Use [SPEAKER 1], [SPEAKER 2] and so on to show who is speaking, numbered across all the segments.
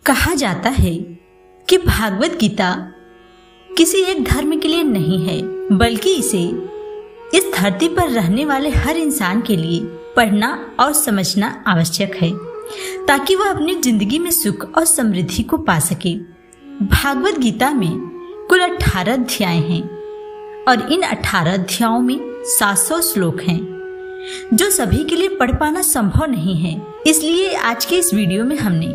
[SPEAKER 1] कहा जाता है कि भागवत गीता किसी एक धर्म के लिए नहीं है, बल्कि इसे इस धरती पर रहने वाले हर इंसान के लिए पढ़ना और समझना आवश्यक है, ताकि वह अपनी जिंदगी में सुख और समृद्धि को पा सके। भागवत गीता में कुल 18 अध्याय हैं और इन 18 अध्यायों में 700 श्लोक हैं, जो सभी के लिए पढ़ पाना संभव नहीं है। इसलिए आज के इस वीडियो में हमने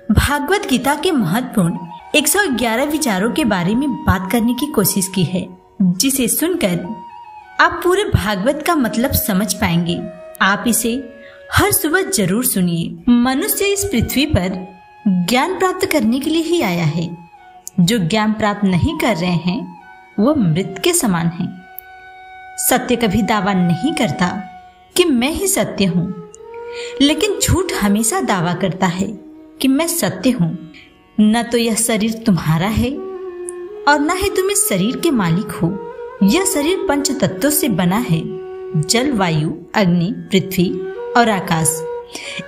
[SPEAKER 1] भागवत गीता के महत्वपूर्ण 111 विचारों के बारे में बात करने की कोशिश की है, जिसे सुनकर आप पूरे भागवत का मतलब समझ पाएंगे। आप इसे हर सुबह जरूर सुनिए। मनुष्य इस पृथ्वी पर ज्ञान प्राप्त करने के लिए ही आया है। जो ज्ञान प्राप्त नहीं कर रहे हैं वो मृत के समान हैं। सत्य कभी दावा नहीं करता कि मैं ही सत्य हूँ, लेकिन झूठ हमेशा दावा करता है कि मैं सत्य हूँ। न तो यह शरीर तुम्हारा है और न ही तुम इस शरीर के मालिक हो। यह शरीर पंच तत्वों से बना है, जल, वायु, अग्नि, पृथ्वी और आकाश।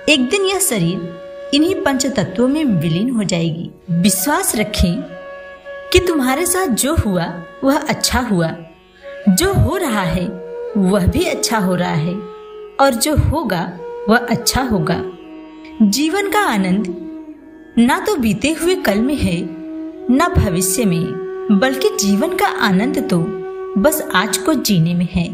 [SPEAKER 1] एक दिन यह शरीर इन्हीं पंच तत्वों में विलीन हो जाएगी। विश्वास रखें कि तुम्हारे साथ जो हुआ वह अच्छा हुआ, जो हो रहा है वह भी अच्छा हो रहा है, और जो होगा वह अच्छा होगा। जीवन का आनंद ना तो बीते हुए कल में है ना भविष्य में, बल्कि जीवन का आनंद तो बस आज को जीने में है।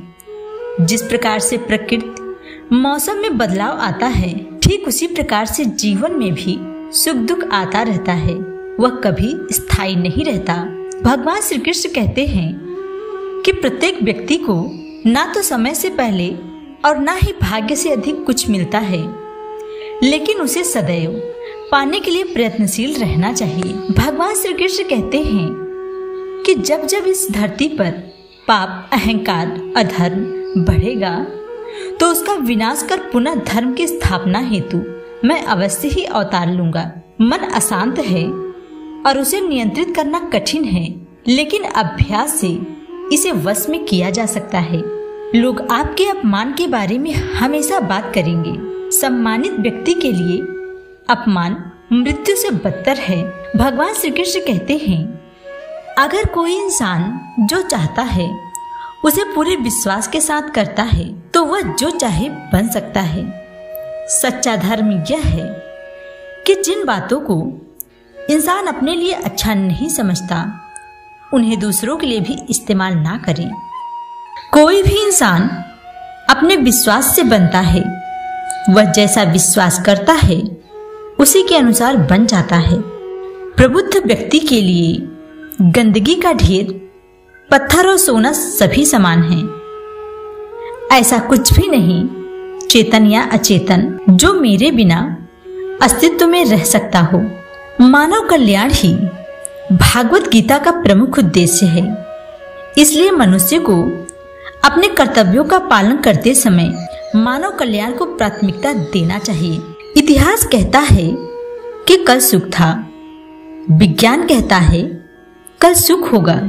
[SPEAKER 1] जिस प्रकार से प्रकृति मौसम में बदलाव आता है, ठीक उसी प्रकार से जीवन में भी सुख दुख आता रहता है। वह कभी स्थायी नहीं रहता। भगवान श्री कृष्ण कहते हैं कि प्रत्येक व्यक्ति को ना तो समय से पहले और ना ही भाग्य से अधिक कुछ मिलता है, लेकिन उसे सदैव पाने के लिए प्रयत्नशील रहना चाहिए। भगवान श्री कृष्ण कहते हैं कि जब जब इस धरती पर पाप, अहंकार, अधर्म बढ़ेगा तो उसका विनाश कर पुनः धर्म की स्थापना हेतु मैं अवश्य ही अवतार लूंगा। मन अशांत है और उसे नियंत्रित करना कठिन है, लेकिन अभ्यास से इसे वश में किया जा सकता है। लोग आपके अपमान के बारे में हमेशा बात करेंगे। सम्मानित व्यक्ति के लिए अपमान मृत्यु से बदतर है। भगवान श्री कृष्ण कहते हैं, अगर कोई इंसान जो चाहता है उसे पूरे विश्वास के साथ करता है तो वह जो चाहे बन सकता है। सच्चा धर्म यह है कि जिन बातों को इंसान अपने लिए अच्छा नहीं समझता उन्हें दूसरों के लिए भी इस्तेमाल ना करे। कोई भी इंसान अपने विश्वास से बनता है। वह जैसा विश्वास करता है उसी के अनुसार बन जाता है। प्रबुद्ध व्यक्ति के लिए गंदगी का ढेर, पत्थर और सोना सभी समान हैं। ऐसा कुछ भी नहीं, चेतन या अचेतन, जो मेरे बिना अस्तित्व में रह सकता हो। मानव कल्याण ही भागवत गीता का प्रमुख उद्देश्य है। इसलिए मनुष्य को अपने कर्तव्यों का पालन करते समय मानव कल्याण को प्राथमिकता देना चाहिए। इतिहास कहता है कि कल सुख था, विज्ञान कहता है कल सुख होगा,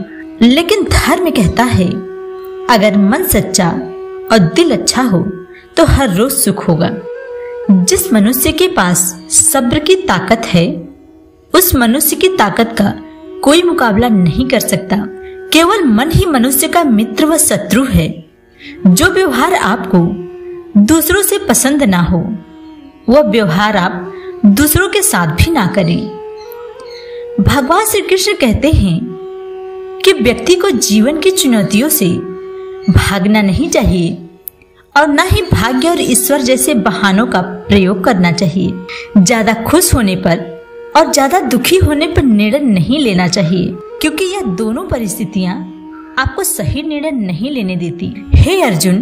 [SPEAKER 1] लेकिन धर्म कहता है अगर मन सच्चा और दिल अच्छा हो तो हर रोज सुख होगा। जिस मनुष्य के पास सब्र की ताकत है, उस मनुष्य की ताकत का कोई मुकाबला नहीं कर सकता। केवल मन ही मनुष्य का मित्र व शत्रु है। जो व्यवहार आपको दूसरों से पसंद ना हो, वह व्यवहार आप दूसरों के साथ भी ना करें। भगवान श्री कृष्ण कहते हैं कि व्यक्ति को जीवन की चुनौतियों से भागना नहीं चाहिए और न ही भाग्य और ईश्वर जैसे बहानों का प्रयोग करना चाहिए। ज्यादा खुश होने पर और ज्यादा दुखी होने पर निर्णय नहीं लेना चाहिए, क्योंकि यह दोनों परिस्थितियां आपको सही निर्णय नहीं लेने देती। हे अर्जुन,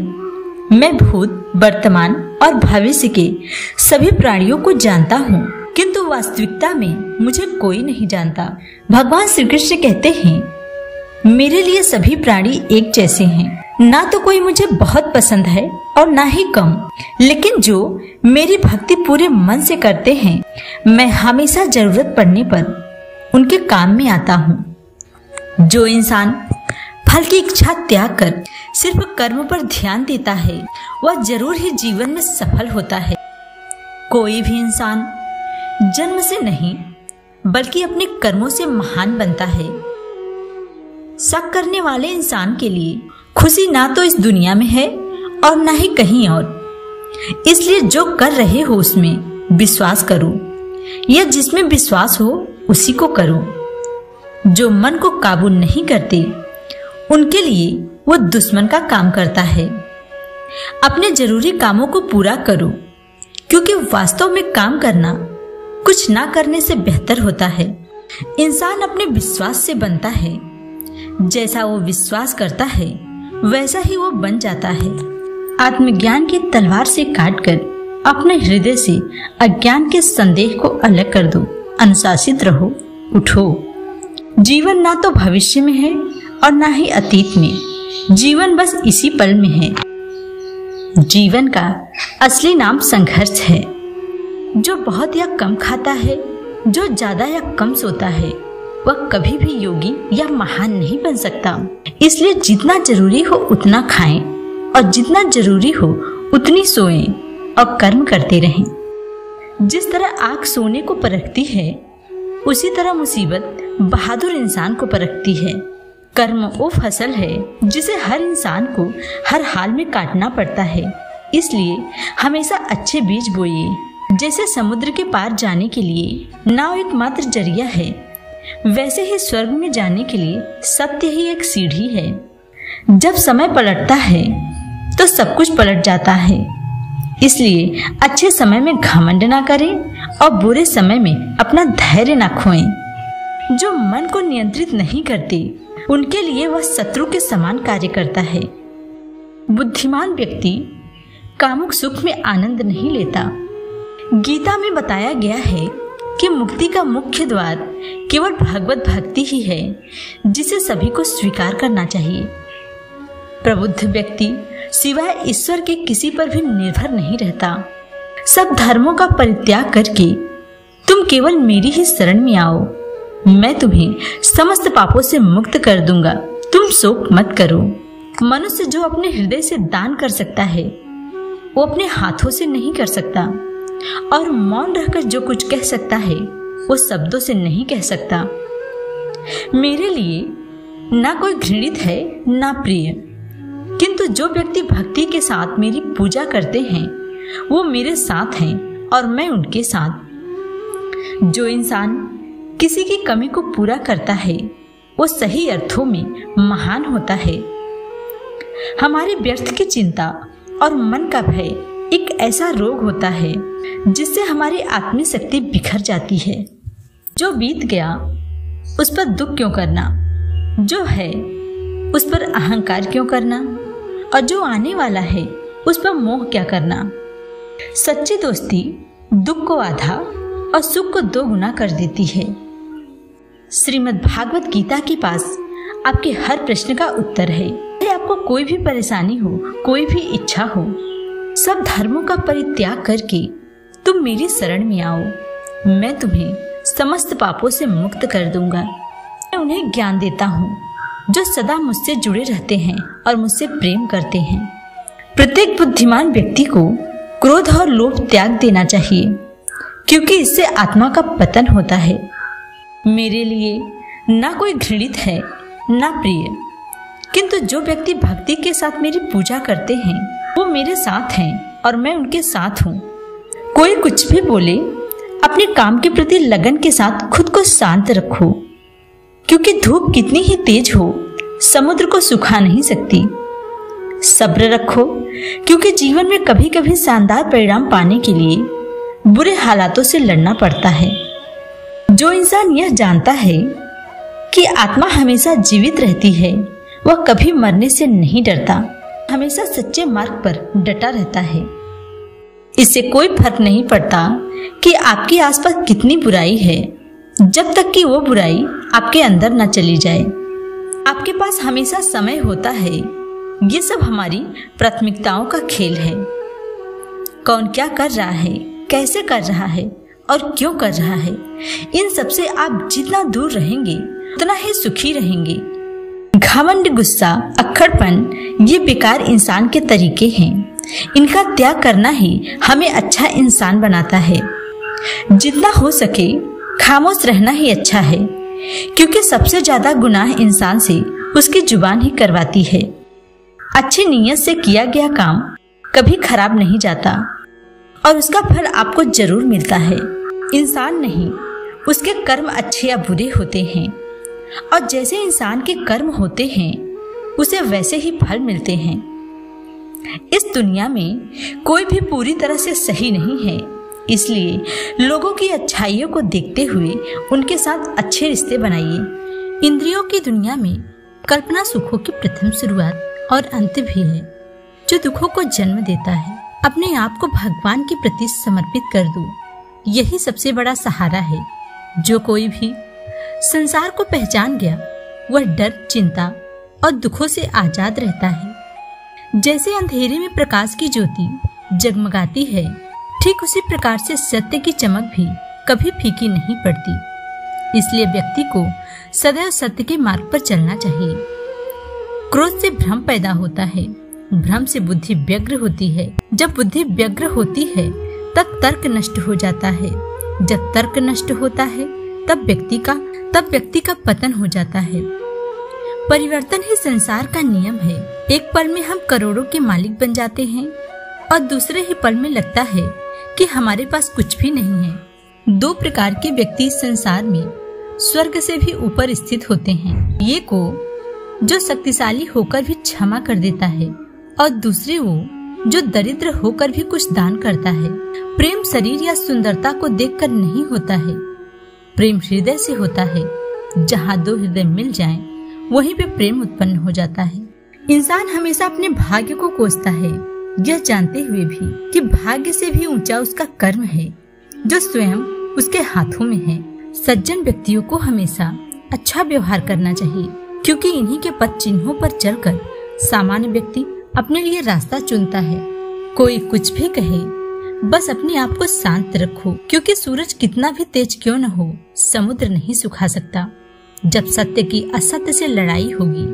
[SPEAKER 1] मैं भूत, वर्तमान और भविष्य के सभी प्राणियों को जानता हूँ, किंतु वास्तविकता में मुझे कोई नहीं जानता। भगवान श्री कृष्ण कहते हैं, मेरे लिए सभी प्राणी एक जैसे हैं। ना तो कोई मुझे बहुत पसंद है और ना ही कम, लेकिन जो मेरी भक्ति पूरे मन से करते हैं, मैं हमेशा जरूरत पड़ने पर उनके काम में आता हूँ। जो इंसान फल की इच्छा त्याग कर सिर्फ कर्म पर ध्यान देता है, वह जरूर ही जीवन में सफल होता है। कोई भी इंसान जन्म से नहीं बल्कि अपने कर्मों से महान बनता है। शक करने वाले इंसान के लिए खुशी ना तो इस दुनिया में है और ना ही कहीं और। इसलिए जो कर रहे हो उसमें विश्वास करो, या जिसमें विश्वास हो उसी को करो। जो मन को काबू नहीं करते उनके लिए वो दुश्मन का काम करता है। अपने जरूरी कामों को पूरा करो, क्योंकि वास्तव में काम करना कुछ ना करने से बेहतर होता है। इंसान अपने विश्वास से बनता है। जैसा वो विश्वास करता है वैसा ही वो बन जाता है। आत्मज्ञान की तलवार से काटकर अपने हृदय से अज्ञान के संदेह को अलग कर दो। अनुशासित रहो, उठो। जीवन ना तो भविष्य में है और ना ही अतीत में। जीवन बस इसी पल में है। जीवन का असली नाम संघर्ष है। जो बहुत या कम खाता है, जो ज्यादा या कम सोता है, वह कभी भी योगी या महान नहीं बन सकता। इसलिए जितना जरूरी हो उतना खाएं और जितना जरूरी हो उतनी सोएं और कर्म करते रहें। जिस तरह आग सोने को परखती है, उसी तरह मुसीबत बहादुर इंसान को परखती है। कर्म वो फसल है जिसे हर इंसान को हर हाल में काटना पड़ता है। इसलिए हमेशा अच्छे बीज बोइए। जैसे समुद्र के पार जाने के लिए नाव एकमात्र जरिया है, वैसे ही स्वर्ग में जाने के लिए सत्य ही एक सीढ़ी है। जब समय पलटता है तो सब कुछ पलट जाता है। इसलिए अच्छे समय में घमंड ना करें और बुरे समय में अपना धैर्य ना खोएं। जो मन को नियंत्रित नहीं करते उनके लिए वह शत्रु के समान कार्य करता है। बुद्धिमान व्यक्ति कामुक सुख में आनंद नहीं लेता। गीता में बताया गया है कि मुक्ति का मुख्य द्वार केवल भगवत भक्ति ही है, जिसे सभी को स्वीकार करना चाहिए। प्रबुद्ध व्यक्ति सिवाय ईश्वर के किसी पर भी निर्भर नहीं रहता। सब धर्मों का परित्याग करके तुम केवल मेरी ही शरण में आओ। मैं तुम्हें समस्त पापों से मुक्त कर दूंगा। तुम शोक मत करो। मनुष्य जो अपने हृदय से दान कर सकता है, वो अपने हाथों से नहीं कर सकता। और मौन रहकर जो कुछ कह सकता है, वो शब्दों से नहीं कह सकता। मेरे लिए ना कोई घृणित है ना प्रिय, किंतु जो व्यक्ति भक्ति के साथ मेरी पूजा करते हैं, वो मेरे साथ हैं और मैं उनके साथ। जो इंसान किसी की कमी को पूरा करता है, वो सही अर्थों में महान होता है। हमारे व्यर्थ की चिंता और मन का भय एक ऐसा रोग होता है जिससे हमारी आत्मिक शक्ति बिखर जाती है। जो बीत गया उस पर दुख क्यों करना, जो है उस पर अहंकार क्यों करना, और जो आने वाला है उस पर मोह क्या करना। सच्ची दोस्ती दुख को आधा और सुख को 2 गुना कर देती है। श्रीमद् भागवत गीता के पास आपके हर प्रश्न का उत्तर है। आपको कोई भी परेशानी हो, कोई भी इच्छा हो, सब धर्मों का परित्याग करके तुम मेरी शरण में आओ। मैं तुम्हें समस्त पापों से मुक्त कर दूंगा। मैं उन्हें ज्ञान देता हूँ जो सदा मुझसे जुड़े रहते हैं और मुझसे प्रेम करते हैं। प्रत्येक बुद्धिमान व्यक्ति को क्रोध और लोभ त्याग देना चाहिए, क्योंकि इससे आत्मा का पतन होता है। मेरे लिए ना कोई घृणित है ना प्रिय, किंतु जो व्यक्ति भक्ति के साथ मेरी पूजा करते हैं, वो मेरे साथ हैं और मैं उनके साथ हूँ। कोई कुछ भी बोले, अपने काम के प्रति लगन के साथ खुद को शांत रखो, क्योंकि धूप कितनी ही तेज हो, समुद्र को सुखा नहीं सकती। सब्र रखो, क्योंकि जीवन में कभी कभी शानदार परिणाम पाने के लिए बुरे हालातों से लड़ना पड़ता है। जो इंसान यह जानता है कि आत्मा हमेशा जीवित रहती है, वह कभी मरने से नहीं डरता, हमेशा सच्चे मार्ग पर डटा रहता है। इससे कोई फर्क नहीं पड़ता कि आपके आसपास कितनी बुराई है, जब तक कि वो बुराई आपके अंदर न चली जाए। आपके पास हमेशा समय होता है। ये सब हमारी प्राथमिकताओं का खेल है। कौन क्या कर रहा है, कैसे कर रहा है और क्यों कर रहा है, इन सब से आप जितना दूर रहेंगे उतना ही सुखी रहेंगे। घमंड, गुस्सा, अक्खड़पन ये बेकार इंसान के तरीके हैं। इनका त्याग करना ही हमें अच्छा इंसान बनाता है। जितना हो सके खामोश रहना ही अच्छा है, क्योंकि सबसे ज्यादा गुनाह इंसान से उसकी जुबान ही करवाती है। अच्छी नीयत से किया गया काम कभी खराब नहीं जाता और उसका फल आपको जरूर मिलता है। इंसान नहीं, उसके कर्म अच्छे या बुरे होते हैं, और जैसे इंसान के कर्म होते हैं उसे वैसे ही फल मिलते हैं। इस दुनिया में कोई भी पूरी तरह से सही नहीं है, इसलिए लोगों की अच्छाइयों को देखते हुए उनके साथ अच्छे रिश्ते बनाइए। इंद्रियों की दुनिया में कल्पना सुखों की प्रथम शुरुआत और अंत भी है, जो दुखों को जन्म देता है। अपने आप को भगवान के प्रति समर्पित कर दो, यही सबसे बड़ा सहारा है। जो कोई भी संसार को पहचान गया वह डर, चिंता और दुखों से आजाद रहता है। जैसे अंधेरे में प्रकाश की ज्योति जगमगाती है, ठीक उसी प्रकार से सत्य की चमक भी कभी फीकी नहीं पड़ती। इसलिए व्यक्ति को सदैव सत्य के मार्ग पर चलना चाहिए। क्रोध से भ्रम पैदा होता है, भ्रम से बुद्धि व्यग्र होती है। जब बुद्धि व्यग्र होती है तब तर्क नष्ट हो जाता है। जब तर्क नष्ट होता है तब व्यक्ति का पतन हो जाता है। परिवर्तन ही संसार का नियम है। एक पल में हम करोड़ों के मालिक बन जाते हैं और दूसरे ही पल में लगता है कि हमारे पास कुछ भी नहीं है। दो प्रकार के व्यक्ति संसार में स्वर्ग से भी ऊपर स्थित होते हैं। ये को जो शक्तिशाली होकर भी क्षमा कर देता है, और दूसरे वो जो दरिद्र होकर भी कुछ दान करता है। प्रेम शरीर या सुंदरता को देखकर नहीं होता है, प्रेम हृदय से होता है। जहाँ दो हृदय मिल जाएं, वहीं पे प्रेम उत्पन्न हो जाता है। इंसान हमेशा अपने भाग्य को कोसता है, यह जानते हुए भी कि भाग्य से भी ऊंचा उसका कर्म है, जो स्वयं उसके हाथों में है। सज्जन व्यक्तियों को हमेशा अच्छा व्यवहार करना चाहिए, क्योंकि इन्हीं के पथ चिन्हों पर चलकर सामान्य व्यक्ति अपने लिए रास्ता चुनता है। कोई कुछ भी कहे, बस अपने आप को शांत रखो, क्योंकि सूरज कितना भी तेज क्यों न हो, समुद्र नहीं सुखा सकता। जब सत्य की असत्य से लड़ाई होगी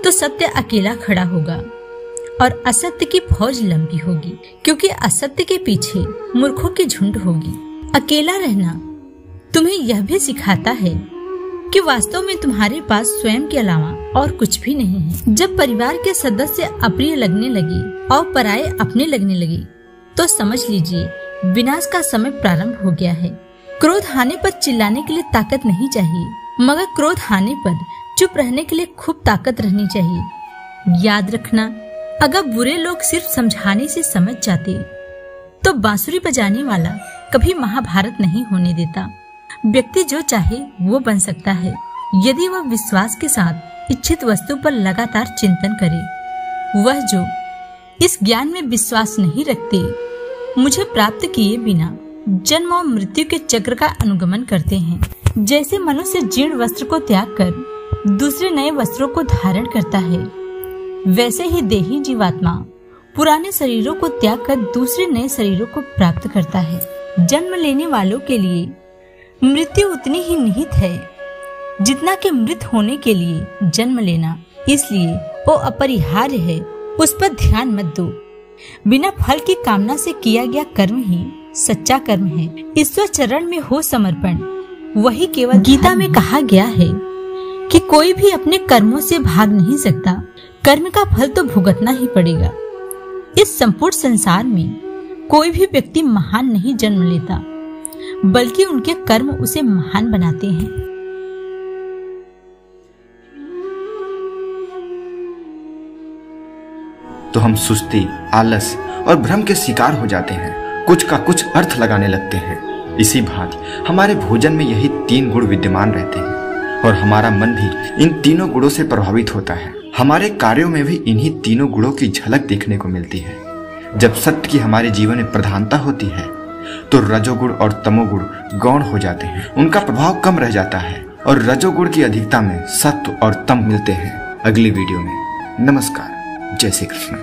[SPEAKER 1] तो सत्य अकेला खड़ा होगा और असत्य की फौज लंबी होगी, क्योंकि असत्य के पीछे मूर्खों की झुंड होगी। अकेला रहना तुम्हें यह भी सिखाता है कि वास्तव में तुम्हारे पास स्वयं के अलावा और कुछ भी नहीं है। जब परिवार के सदस्य अप्रिय लगने लगे और पराये अपने लगने लगे, तो समझ लीजिए विनाश का समय प्रारंभ हो गया है। क्रोध आने पर चिल्लाने के लिए ताकत नहीं चाहिए, मगर क्रोध आने पर चुप रहने के लिए खूब ताकत रहनी चाहिए। याद रखना, अगर बुरे लोग सिर्फ समझाने से समझ जाते तो बांसुरी बजाने वाला कभी महाभारत नहीं होने देता। व्यक्ति जो चाहे वो बन सकता है, यदि वह विश्वास के साथ इच्छित वस्तु पर लगातार चिंतन करे। वह जो इस ज्ञान में विश्वास नहीं रखते, मुझे प्राप्त किए बिना जन्म और मृत्यु के चक्र का अनुगमन करते हैं। जैसे मनुष्य जीर्ण वस्त्र को त्याग कर दूसरे नए वस्त्रों को धारण करता है, वैसे ही देही जीवात्मा पुराने शरीरों को त्याग कर दूसरे नए शरीरों को प्राप्त करता है। जन्म लेने वालों के लिए मृत्यु उतनी ही निहित है जितना कि मृत होने के लिए जन्म लेना, इसलिए वो अपरिहार्य है। उस पर ध्यान मत दो। बिना फल की कामना से किया गया कर्म ही सच्चा कर्म है। ईश्वर चरण में हो समर्पण, वही केवल। गीता में कहा गया है कि कोई भी अपने कर्मों से भाग नहीं सकता, कर्म का फल तो भुगतना ही पड़ेगा। इस संपूर्ण संसार में कोई भी व्यक्ति महान नहीं जन्म लेता, बल्कि उनके कर्म उसे महान बनाते हैं।
[SPEAKER 2] तो हम सुस्ती, आलस और भ्रम के शिकार हो जाते हैं, कुछ का कुछ अर्थ लगाने लगते हैं। इसी भांति हमारे भोजन में यही 3 गुण विद्यमान रहते हैं और हमारा मन भी इन तीनों गुणों से प्रभावित होता है। हमारे कार्यों में भी इन्हीं तीनों गुणों की झलक देखने को मिलती है। जब सत्य की हमारे जीवन में प्रधानता होती है तो रजोगुण और तमोगुण गौण हो जाते हैं, उनका प्रभाव कम रह जाता है और रजोगुण की अधिकता में सत्व और तम मिलते हैं। अगली वीडियो में। नमस्कार। जय श्री कृष्ण।